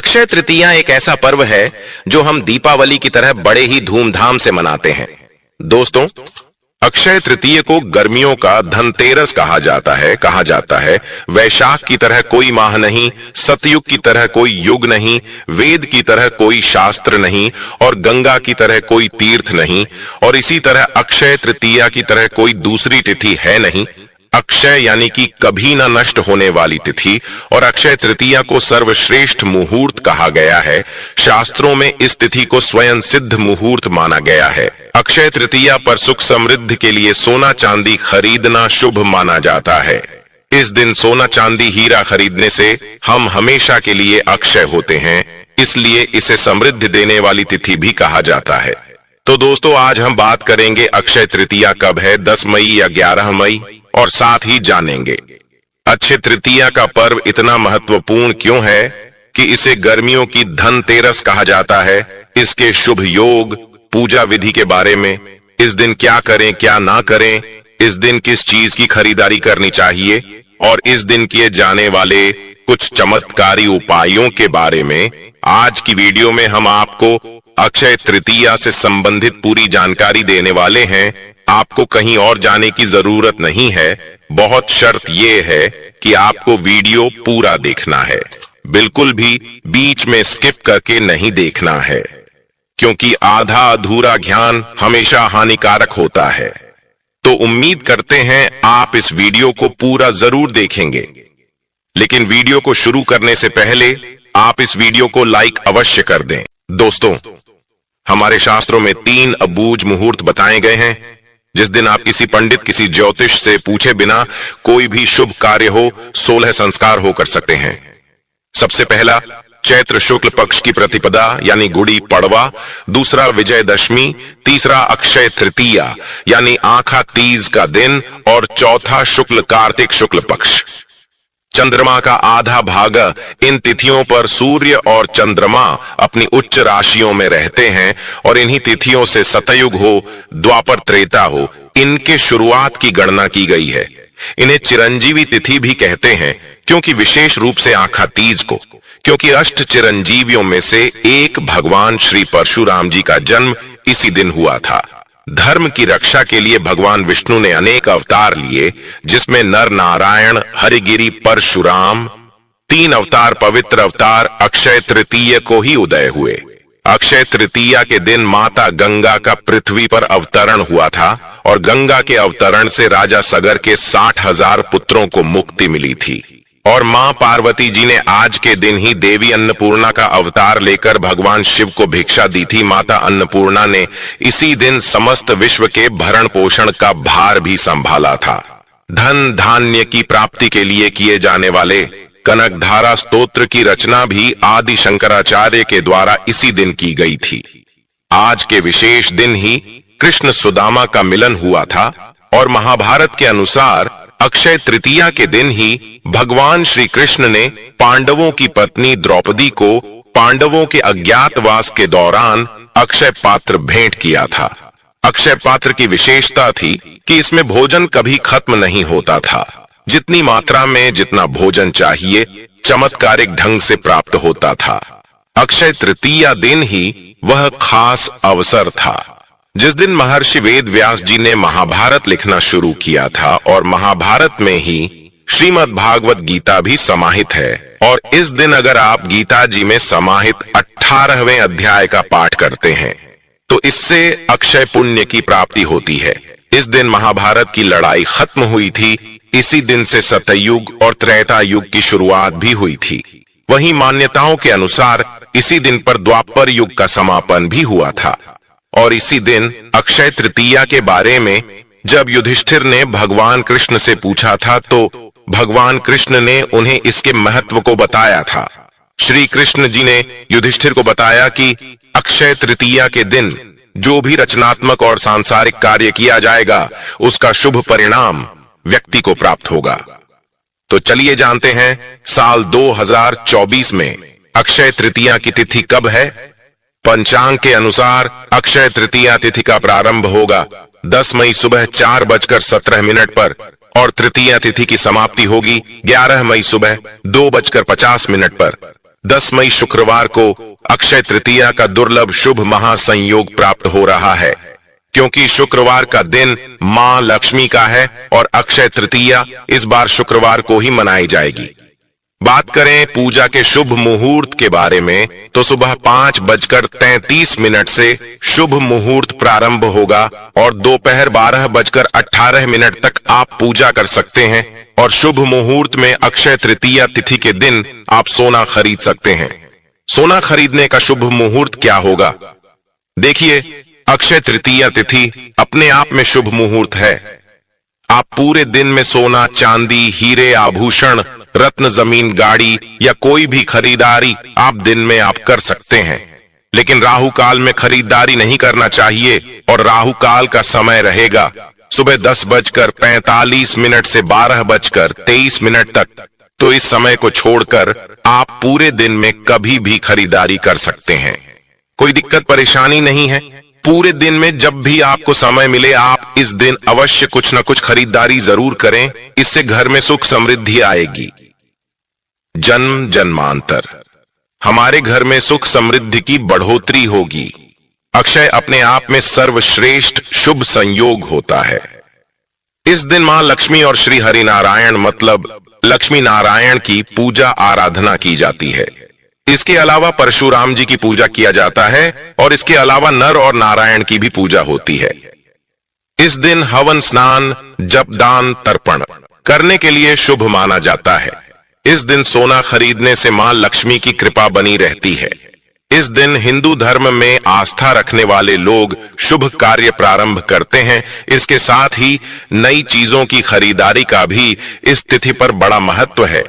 अक्षय तृतीया एक ऐसा पर्व है जो हम दीपावली की तरह बड़े ही धूमधाम से मनाते हैं। दोस्तों, अक्षय तृतीया को गर्मियों का धनतेरस कहा जाता है। वैशाख की तरह कोई माह नहीं, सतयुग की तरह कोई युग नहीं, वेद की तरह कोई शास्त्र नहीं और गंगा की तरह कोई तीर्थ नहीं, और इसी तरह अक्षय तृतीया की तरह कोई दूसरी तिथि है नहीं। अक्षय यानी कि कभी न नष्ट होने वाली तिथि, और अक्षय तृतीया को सर्वश्रेष्ठ मुहूर्त कहा गया है। शास्त्रों में इस तिथि को स्वयं सिद्ध मुहूर्त माना गया है। अक्षय तृतीया पर सुख समृद्धि के लिए सोना चांदी खरीदना शुभ माना जाता है। इस दिन सोना चांदी हीरा खरीदने से हम हमेशा के लिए अक्षय होते हैं, इसलिए इसे समृद्धि देने वाली तिथि भी कहा जाता है। तो दोस्तों, आज हम बात करेंगे अक्षय तृतीया कब है, 10 मई या 11 मई, और साथ ही जानेंगे अक्षय तृतीया का पर्व इतना महत्वपूर्ण क्यों है कि इसे गर्मियों की धनतेरस कहा जाता है। इसके शुभ योग, पूजा विधि के बारे में, इस दिन क्या करें क्या ना करें, इस दिन किस चीज की खरीदारी करनी चाहिए, और इस दिन किए जाने वाले कुछ चमत्कारी उपायों के बारे में आज की वीडियो में हम आपको अक्षय तृतीया से संबंधित पूरी जानकारी देने वाले हैं। आपको कहीं और जाने की जरूरत नहीं है। बहुत शर्त यह है कि आपको वीडियो पूरा देखना है, बिल्कुल भी बीच में स्किप करके नहीं देखना है, क्योंकि आधा अधूरा ज्ञान हमेशा हानिकारक होता है। तो उम्मीद करते हैं आप इस वीडियो को पूरा जरूर देखेंगे। लेकिन वीडियो को शुरू करने से पहले आप इस वीडियो को लाइक अवश्य कर दें। दोस्तों, हमारे शास्त्रों में 3 अबूझ मुहूर्त बताए गए हैं, जिस दिन आप किसी पंडित, किसी ज्योतिष से पूछे बिना कोई भी शुभ कार्य हो, 16 संस्कार हो कर सकते हैं। सबसे पहला चैत्र शुक्ल पक्ष की प्रतिपदा यानी गुड़ी पड़वा, दूसरा विजयदशमी, तीसरा अक्षय तृतीया यानी आखा तीज का दिन, और चौथा शुक्ल कार्तिक शुक्ल पक्ष। चंद्रमा का आधा भाग इन तिथियों पर सूर्य और चंद्रमा अपनी उच्च राशियों में रहते हैं, और इन्हीं तिथियों से सतयुग हो, द्वापर त्रेता हो, इनके शुरुआत की गणना की गई है। इन्हें चिरंजीवी तिथि भी कहते हैं, क्योंकि विशेष रूप से आखा तीज को, क्योंकि अष्ट चिरंजीवियों में से एक भगवान श्री परशुराम जी का जन्म इसी दिन हुआ था। धर्म की रक्षा के लिए भगवान विष्णु ने अनेक अवतार लिए, जिसमें नर नारायण, हरिगिरी, परशुराम, 3 अवतार, पवित्र अवतार अक्षय तृतीया को ही उदय हुए। अक्षय तृतीया के दिन माता गंगा का पृथ्वी पर अवतरण हुआ था, और गंगा के अवतरण से राजा सगर के 60,000 पुत्रों को मुक्ति मिली थी। और मां पार्वती जी ने आज के दिन ही देवी अन्नपूर्णा का अवतार लेकर भगवान शिव को भिक्षा दी थी। माता अन्नपूर्णा ने इसी दिन समस्त विश्व के भरण पोषण का भार भी संभाला था। धन धान्य की प्राप्ति के लिए किए जाने वाले कनकधारा स्तोत्र की रचना भी आदि शंकराचार्य के द्वारा इसी दिन की गई थी। आज के विशेष दिन ही कृष्ण सुदामा का मिलन हुआ था, और महाभारत के अनुसार अक्षय तृतीया के दिन ही भगवान श्री कृष्ण ने पांडवों की पत्नी द्रौपदी को पांडवों के अज्ञातवास के दौरान अक्षय पात्र भेंट किया था। अक्षय पात्र की विशेषता थी कि इसमें भोजन कभी खत्म नहीं होता था। जितनी मात्रा में जितना भोजन चाहिए, चमत्कारिक ढंग से प्राप्त होता था। अक्षय तृतीया दिन ही वह खास अवसर था जिस दिन महर्षि वेद व्यास जी ने महाभारत लिखना शुरू किया था, और महाभारत में ही श्रीमद् भागवत गीता भी समाहित है। और इस दिन अगर आप गीता जी में समाहित 18वें अध्याय का पाठ करते हैं, तो इससे अक्षय पुण्य की प्राप्ति होती है। इस दिन महाभारत की लड़ाई खत्म हुई थी। इसी दिन से सतयुग और त्रेता युग की शुरुआत भी हुई थी। वहीं मान्यताओं के अनुसार इसी दिन पर द्वापर युग का समापन भी हुआ था। और इसी दिन अक्षय तृतीया के बारे में जब युधिष्ठिर ने भगवान कृष्ण से पूछा था, तो भगवान कृष्ण ने उन्हें इसके महत्व को बताया था। श्री कृष्ण जी ने युधिष्ठिर को बताया कि अक्षय तृतीया के दिन जो भी रचनात्मक और सांसारिक कार्य किया जाएगा, उसका शुभ परिणाम व्यक्ति को प्राप्त होगा। तो चलिए जानते हैं साल 2024 में अक्षय तृतीया की तिथि कब है। पंचांग के अनुसार अक्षय तृतीया तिथि का प्रारंभ होगा 10 मई सुबह 4:17 पर, और तृतीया तिथि की समाप्ति होगी 11 मई सुबह 2:50 पर। 10 मई शुक्रवार को अक्षय तृतीया का दुर्लभ शुभ महासंयोग प्राप्त हो रहा है, क्योंकि शुक्रवार का दिन मां लक्ष्मी का है और अक्षय तृतीया इस बार शुक्रवार को ही मनाई जाएगी। बात करें पूजा के शुभ मुहूर्त के बारे में तो सुबह 5:33 से शुभ मुहूर्त प्रारंभ होगा और दोपहर 12:18 तक आप पूजा कर सकते हैं और शुभ मुहूर्त में अक्षय तृतीया तिथि के दिन आप सोना खरीद सकते हैं। सोना खरीदने का शुभ मुहूर्त क्या होगा? देखिए, अक्षय तृतीया तिथि अपने आप में शुभ मुहूर्त है। आप पूरे दिन में सोना, चांदी, हीरे, आभूषण, रत्न, जमीन, गाड़ी या कोई भी खरीदारी आप दिन में आप कर सकते हैं, लेकिन राहु काल में खरीदारी नहीं करना चाहिए और राहु काल का समय रहेगा सुबह 10:45 से 12:23 तक। तो इस समय को छोड़कर आप पूरे दिन में कभी भी खरीदारी कर सकते हैं, कोई दिक्कत परेशानी नहीं है। पूरे दिन में जब भी आपको समय मिले आप इस दिन अवश्य कुछ न कुछ खरीदारी जरूर करें, इससे घर में सुख समृद्धि आएगी। जन्म जन्मांतर हमारे घर में सुख समृद्धि की बढ़ोतरी होगी। अक्षय अपने आप में सर्वश्रेष्ठ शुभ संयोग होता है। इस दिन मां लक्ष्मी और श्री हरि नारायण मतलब लक्ष्मी नारायण की पूजा आराधना की जाती है। इसके अलावा परशुराम जी की पूजा किया जाता है और इसके अलावा नर और नारायण की भी पूजा होती है। इस दिन हवन, स्नान, जप, दान, तर्पण करने के लिए शुभ माना जाता है। इस दिन सोना खरीदने से मां लक्ष्मी की कृपा बनी रहती है। इस दिन हिंदू धर्म में आस्था रखने वाले लोग शुभ कार्य प्रारंभ करते हैं। इसके साथ ही नई चीजों की खरीदारी का भी इस तिथि पर बड़ा महत्व है।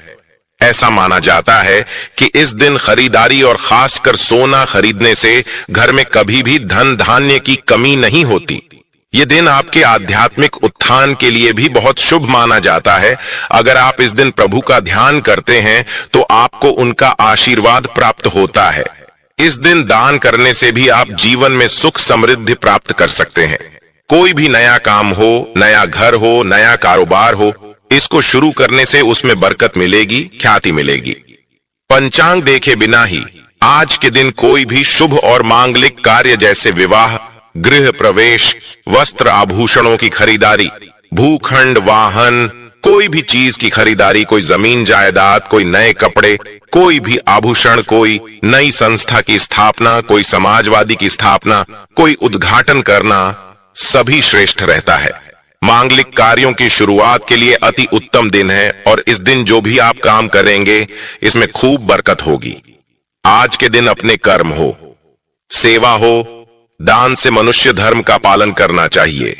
ऐसा माना जाता है कि इस दिन खरीदारी और खासकर सोना खरीदने से घर में कभी भी धन धान्य की कमी नहीं होती। ये दिन आपके आध्यात्मिक उत्थान के लिए भी बहुत शुभ माना जाता है। अगर आप इस दिन प्रभु का ध्यान करते हैं तो आपको उनका आशीर्वाद प्राप्त होता है। इस दिन दान करने से भी आप जीवन में सुख समृद्धि प्राप्त कर सकते हैं। कोई भी नया काम हो, नया घर हो, नया कारोबार हो, इसको शुरू करने से उसमें बरकत मिलेगी, ख्याति मिलेगी। पंचांग देखे बिना ही आज के दिन कोई भी शुभ और मांगलिक कार्य जैसे विवाह, गृह प्रवेश, वस्त्र आभूषणों की खरीदारी, भूखंड, वाहन, कोई भी चीज की खरीदारी, कोई जमीन जायदाद, कोई नए कपड़े, कोई भी आभूषण, कोई नई संस्था की स्थापना, कोई समाजवादी की स्थापना, कोई उद्घाटन करना सभी श्रेष्ठ रहता है। मांगलिक कार्यों की शुरुआत के लिए अति उत्तम दिन है और इस दिन जो भी आप काम करेंगे इसमें खूब बरकत होगी। आज के दिन अपने कर्म हो, सेवा हो, दान से मनुष्य धर्म का पालन करना चाहिए।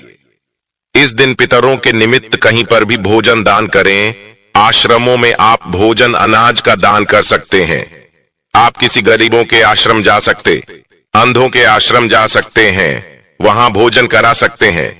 इस दिन पितरों के निमित्त कहीं पर भी भोजन दान करें। आश्रमों में आप भोजन, अनाज का दान कर सकते हैं। आप किसी गरीबों के आश्रम जा सकते, अंधों के आश्रम जा सकते हैं, वहां भोजन करा सकते हैं।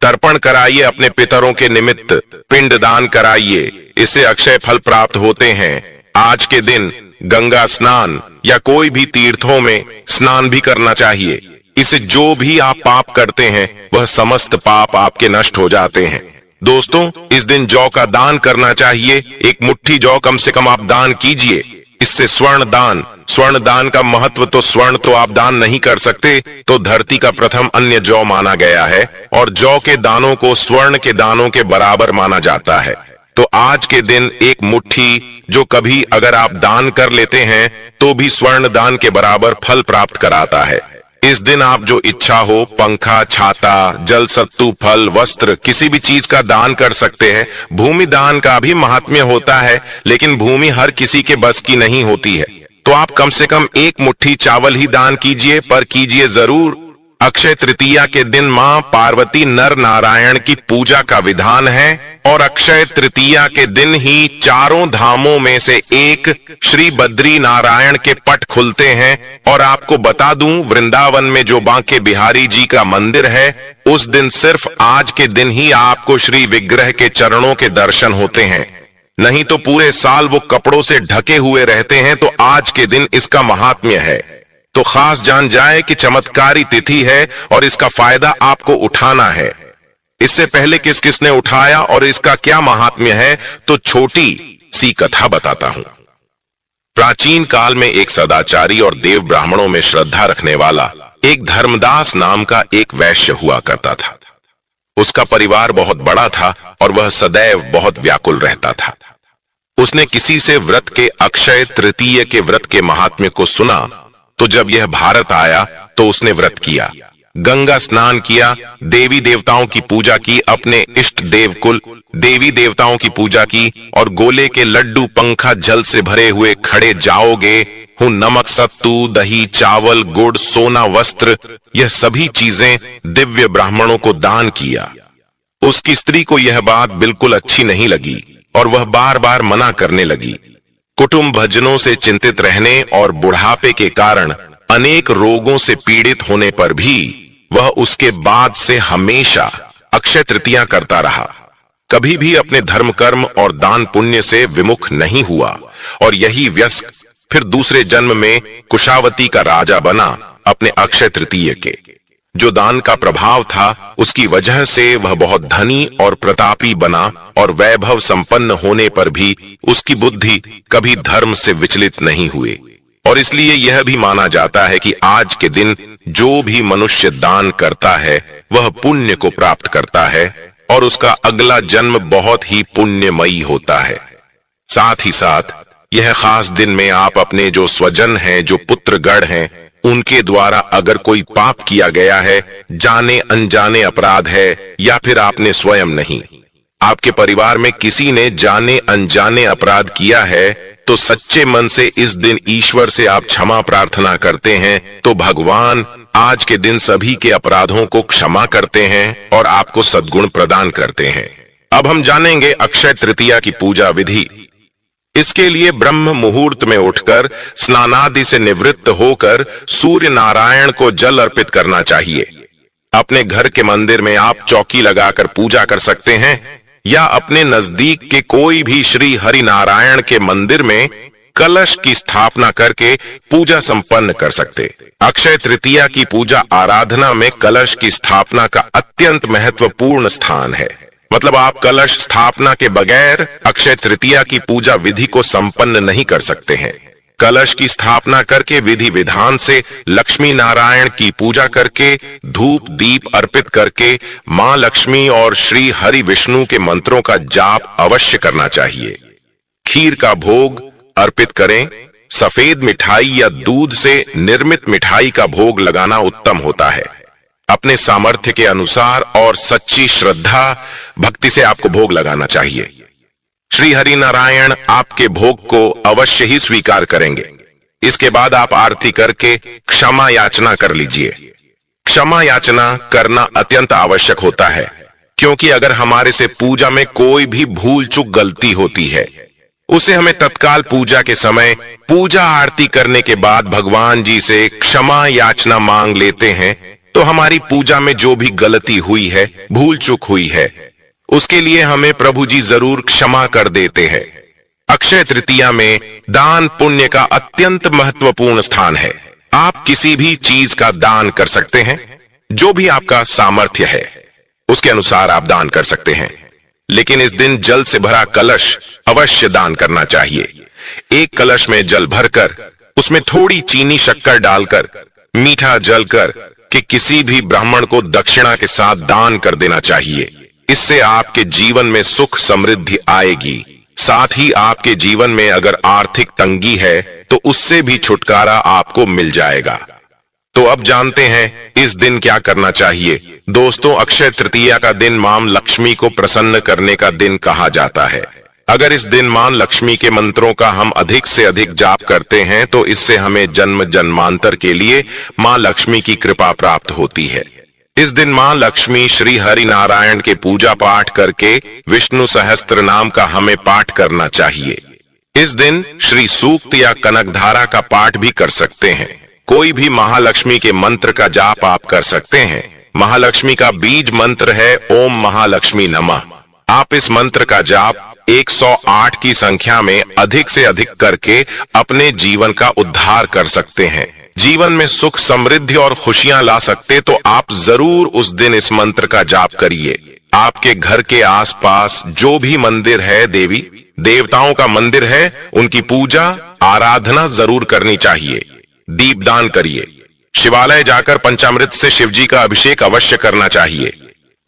तर्पण कराइए, अपने पितरों के निमित्त पिंड दान कराइए, इससे अक्षय फल प्राप्त होते हैं। आज के दिन गंगा स्नान या कोई भी तीर्थों में स्नान भी करना चाहिए। इससे जो भी आप पाप करते हैं वह समस्त पाप आपके नष्ट हो जाते हैं। दोस्तों, इस दिन जौ का दान करना चाहिए। एक मुट्ठी जौ कम से कम आप दान कीजिए। इससे स्वर्ण दान का महत्व, तो स्वर्ण तो आप दान नहीं कर सकते, तो धरती का प्रथम अन्य जौ माना गया है और जौ के दानों को स्वर्ण के दानों के बराबर माना जाता है। तो आज के दिन एक मुट्ठी जो कभी अगर आप दान कर लेते हैं तो भी स्वर्ण दान के बराबर फल प्राप्त कराता है। इस दिन आप जो इच्छा हो, पंखा, छाता, जल सत्तू, फल, वस्त्र, किसी भी चीज का दान कर सकते हैं। भूमि दान का भी महात्म्य होता है, लेकिन भूमि हर किसी के बस की नहीं होती है, तो आप कम से कम एक मुट्ठी चावल ही दान कीजिए, पर कीजिए जरूर। अक्षय तृतीया के दिन मां पार्वती नर नारायण की पूजा का विधान है और अक्षय तृतीया के दिन ही चारों धामों में से एक श्री बद्री नारायण के पट खुलते हैं। और आपको बता दूं, वृंदावन में जो बांके बिहारी जी का मंदिर है, उस दिन सिर्फ आज के दिन ही आपको श्री विग्रह के चरणों के दर्शन होते हैं, नहीं तो पूरे साल वो कपड़ों से ढके हुए रहते हैं। तो आज के दिन इसका महात्म्य है, तो खास जान जाए कि चमत्कारी तिथि है और इसका फायदा आपको उठाना है। इससे पहले किस किसने उठाया और इसका क्या महात्म्य है, तो छोटी सी कथा बताता हूं। प्राचीन काल में एक सदाचारी और देव ब्राह्मणों में श्रद्धा रखने वाला एक धर्मदास नाम का एक वैश्य हुआ करता था। उसका परिवार बहुत बड़ा था और वह सदैव बहुत व्याकुल रहता था। उसने किसी से व्रत के अक्षय तृतीय के व्रत के महात्म्य को सुना, तो जब यह भारत आया तो उसने व्रत किया, गंगा स्नान किया, देवी देवताओं की पूजा की, अपने इष्ट देवकुल देवी देवताओं की पूजा की और गोले के लड्डू पंखा जल से भरे हुए खड़े जाओगे हूं, नमक सत्तू दही चावल गुड़ सोना वस्त्र, यह सभी चीजें दिव्य ब्राह्मणों को दान किया। उसकी स्त्री को यह बात बिल्कुल अच्छी नहीं लगी और वह बार बार मना करने लगी। कुटुंब भजनों से चिंतित रहने और बुढ़ापे के कारण अनेक रोगों से पीड़ित होने पर भी वह उसके बाद से हमेशा अक्षय तृतीया करता रहा, कभी भी अपने धर्म कर्म और दान पुण्य से विमुख नहीं हुआ और यही व्यस्क फिर दूसरे जन्म में कुशावती का राजा बना अपने अक्षय तृतीय के। जो दान का प्रभाव था उसकी वजह से वह बहुत धनी और प्रतापी बना और वैभव संपन्न होने पर भी उसकी बुद्धि कभी धर्म से विचलित नहीं हुई। और इसलिए यह भी माना जाता है कि आज के दिन जो भी मनुष्य दान करता है वह पुण्य को प्राप्त करता है और उसका अगला जन्म बहुत ही पुण्यमयी होता है। साथ ही साथ यह खास दिन में आप अपने जो स्वजन हैं, जो पुत्रगण हैं, उनके द्वारा अगर कोई पाप किया गया है, जाने अनजाने अपराध है या फिर आपने स्वयं नहीं, आपके परिवार में किसी ने जाने अनजाने अपराध किया है, तो सच्चे मन से इस दिन ईश्वर से आप क्षमा प्रार्थना करते हैं तो भगवान आज के दिन सभी के अपराधों को क्षमा करते हैं और आपको सद्गुण प्रदान करते हैं। अब हम जानेंगे अक्षय तृतीया की पूजा विधि। इसके लिए ब्रह्म मुहूर्त में उठकर स्नानादि से निवृत्त होकर सूर्य नारायण को जल अर्पित करना चाहिए। अपने घर के मंदिर में आप चौकी लगाकर पूजा कर सकते हैं या अपने नजदीक के कोई भी श्री हरि नारायण के मंदिर में कलश की स्थापना करके पूजा संपन्न कर सकते। अक्षय तृतीया की पूजा आराधना में कलश की स्थापना का अत्यंत महत्वपूर्ण स्थान है। मतलब आप कलश स्थापना के बगैर अक्षय तृतीया की पूजा विधि को संपन्न नहीं कर सकते हैं। कलश की स्थापना करके विधि विधान से लक्ष्मी नारायण की पूजा करके धूप दीप अर्पित करके मां लक्ष्मी और श्री हरि विष्णु के मंत्रों का जाप अवश्य करना चाहिए। खीर का भोग अर्पित करें। सफेद मिठाई या दूध से निर्मित मिठाई का भोग लगाना उत्तम होता है। अपने सामर्थ्य के अनुसार और सच्ची श्रद्धा भक्ति से आपको भोग लगाना चाहिए। श्री हरि नारायण आपके भोग को अवश्य ही स्वीकार करेंगे। इसके बाद आप आरती करके क्षमा याचना कर लीजिए। क्षमा याचना करना अत्यंत आवश्यक होता है, क्योंकि अगर हमारे से पूजा में कोई भी भूल चूक गलती होती है, उसे हमें तत्काल पूजा के समय पूजा आरती करने के बाद भगवान जी से क्षमा याचना मांग लेते हैं, तो हमारी पूजा में जो भी गलती हुई है, भूल चूक हुई है, उसके लिए हमें प्रभु जी जरूर क्षमा कर देते हैं। अक्षय तृतीया में दान पुण्य का अत्यंत महत्वपूर्ण स्थान है। आप किसी भी चीज का दान कर सकते हैं, जो भी आपका सामर्थ्य है उसके अनुसार आप दान कर सकते हैं, लेकिन इस दिन जल से भरा कलश अवश्य दान करना चाहिए। एक कलश में जल भरकर उसमें थोड़ी चीनी शक्कर डालकर मीठा जल कर कि किसी भी ब्राह्मण को दक्षिणा के साथ दान कर देना चाहिए। इससे आपके जीवन में सुख समृद्धि आएगी। साथ ही आपके जीवन में अगर आर्थिक तंगी है तो उससे भी छुटकारा आपको मिल जाएगा। तो अब जानते हैं इस दिन क्या करना चाहिए। दोस्तों, अक्षय तृतीया का दिन मां लक्ष्मी को प्रसन्न करने का दिन कहा जाता है। अगर इस दिन मां लक्ष्मी के मंत्रों का हम अधिक से अधिक जाप करते हैं तो इससे हमें जन्म जन्मांतर के लिए मां लक्ष्मी की कृपा प्राप्त होती है। इस दिन मां लक्ष्मी श्री हरि नारायण के पूजा पाठ करके विष्णु सहस्त्र नाम का हमें पाठ करना चाहिए। इस दिन श्री सूक्त या कनकधारा का पाठ भी कर सकते हैं। कोई भी महालक्ष्मी के मंत्र का जाप आप कर सकते हैं। महालक्ष्मी का बीज मंत्र है ओम महालक्ष्मी नमः। आप इस मंत्र का जाप 108 की संख्या में अधिक से अधिक करके अपने जीवन का उद्धार कर सकते हैं। जीवन में सुख समृद्धि और खुशियां ला सकते तो आप जरूर उस दिन इस मंत्र का जाप करिए। आपके घर के आसपास जो भी मंदिर है देवी देवताओं का मंदिर है, उनकी पूजा आराधना जरूर करनी चाहिए। दीपदान करिए। शिवालय जाकर पंचामृत से शिवजी का अभिषेक अवश्य करना चाहिए।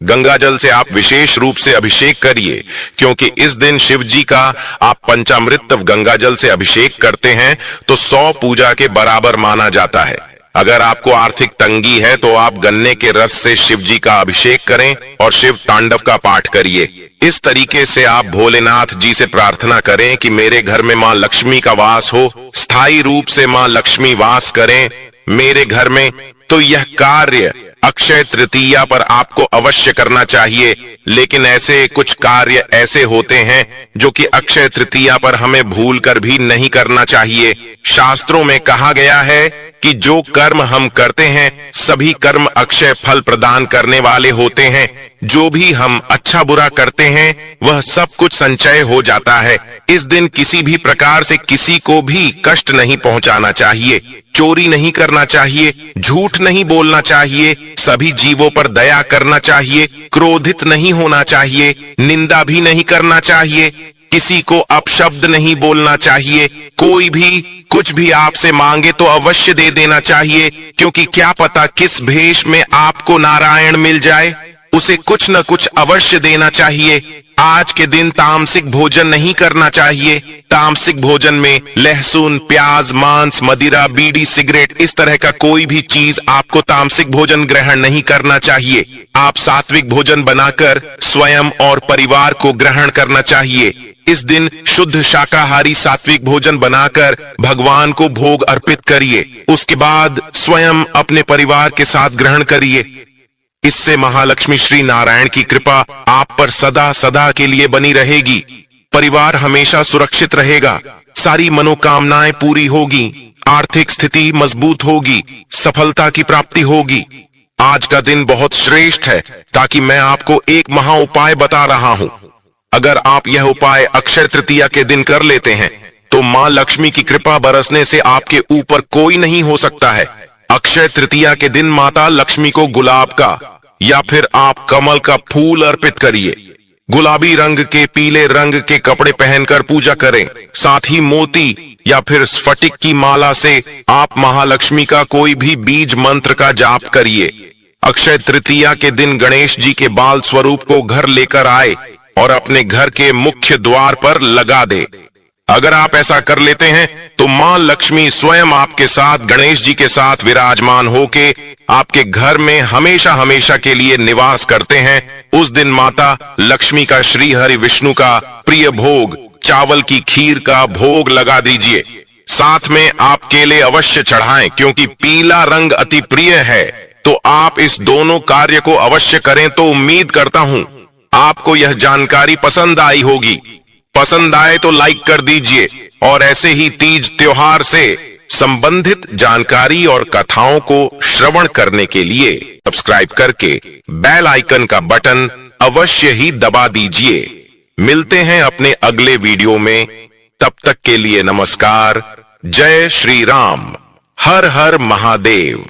गंगा जल से आप विशेष रूप से अभिषेक करिए, क्योंकि इस दिन शिव जी का आप पंचामृत गंगा जल से अभिषेक करते हैं तो 100 पूजा के बराबर माना जाता है। अगर आपको आर्थिक तंगी है तो आप गन्ने के रस से शिव जी का अभिषेक करें और शिव तांडव का पाठ करिए। इस तरीके से आप भोलेनाथ जी से प्रार्थना करें कि मेरे घर में मां लक्ष्मी का वास हो, स्थायी रूप से मां लक्ष्मी वास करें मेरे घर में। तो यह कार्य अक्षय तृतीया पर आपको अवश्य करना चाहिए। लेकिन ऐसे कुछ कार्य ऐसे होते हैं जो कि अक्षय तृतीया पर हमें भूलकर भी नहीं करना चाहिए। शास्त्रों में कहा गया है कि जो कर्म हम करते हैं सभी कर्म अक्षय फल प्रदान करने वाले होते हैं। जो भी हम अच्छा बुरा करते हैं वह सब कुछ संचय हो जाता है। इस दिन किसी भी प्रकार से किसी को भी कष्ट नहीं पहुंचाना चाहिए, चोरी नहीं करना चाहिए, झूठ नहीं बोलना चाहिए, सभी जीवों पर दया करना चाहिए, क्रोधित नहीं होना चाहिए, निंदा भी नहीं करना चाहिए, किसी को अपशब्द नहीं बोलना चाहिए। कोई भी कुछ भी आपसे मांगे तो अवश्य दे देना चाहिए, क्योंकि क्या पता किस भेष में आपको नारायण मिल जाए। उसे कुछ न कुछ अवश्य देना चाहिए। आज के दिन तामसिक भोजन नहीं करना चाहिए। तामसिक भोजन में लहसुन, प्याज, मांस, मदिरा, बीड़ी, सिगरेट इस तरह का कोई भी चीज आपको तामसिक भोजन ग्रहण नहीं करना चाहिए। आप सात्विक भोजन बनाकर स्वयं और परिवार को ग्रहण करना चाहिए। इस दिन शुद्ध शाकाहारी सात्विक भोजन बनाकर भगवान को भोग अर्पित करिए। उसके बाद स्वयं अपने परिवार के साथ ग्रहण करिए। इससे महालक्ष्मी श्री नारायण की कृपा आप पर सदा सदा के लिए बनी रहेगी। परिवार हमेशा सुरक्षित रहेगा, सारी मनोकामनाएं पूरी होगी, आर्थिक स्थिति मजबूत होगी, सफलता की प्राप्ति होगी। आज का दिन बहुत श्रेष्ठ है, ताकि मैं आपको एक महा उपाय बता रहा हूं। अगर आप यह उपाय अक्षय तृतीया के दिन कर लेते हैं तो मां लक्ष्मी की कृपा बरसने से आपके ऊपर कोई नहीं हो सकता है। अक्षय तृतीया के दिन माता लक्ष्मी को गुलाब का या फिर आप कमल का फूल अर्पित करिए। गुलाबी रंग के, पीले रंग के कपड़े पहनकर पूजा करें। साथ ही मोती या फिर स्फटिक की माला से आप महालक्ष्मी का कोई भी बीज मंत्र का जाप करिए। अक्षय तृतीया के दिन गणेश जी के बाल स्वरूप को घर लेकर आए और अपने घर के मुख्य द्वार पर लगा दे। अगर आप ऐसा कर लेते हैं तो मां लक्ष्मी स्वयं आपके साथ गणेश जी के साथ विराजमान होके आपके घर में हमेशा हमेशा के लिए निवास करते हैं। उस दिन माता लक्ष्मी का श्री हरि विष्णु का प्रिय भोग चावल की खीर का भोग लगा दीजिए। साथ में आप केले अवश्य चढ़ाएं, क्योंकि पीला रंग अति प्रिय है। तो आप इस दोनों कार्य को अवश्य करें। तो उम्मीद करता हूं आपको यह जानकारी पसंद आई होगी। पसंद आए तो लाइक कर दीजिए और ऐसे ही तीज त्योहार से संबंधित जानकारी और कथाओं को श्रवण करने के लिए सब्सक्राइब करके बेल आइकन का बटन अवश्य ही दबा दीजिए। मिलते हैं अपने अगले वीडियो में। तब तक के लिए नमस्कार। जय श्री राम। हर हर महादेव।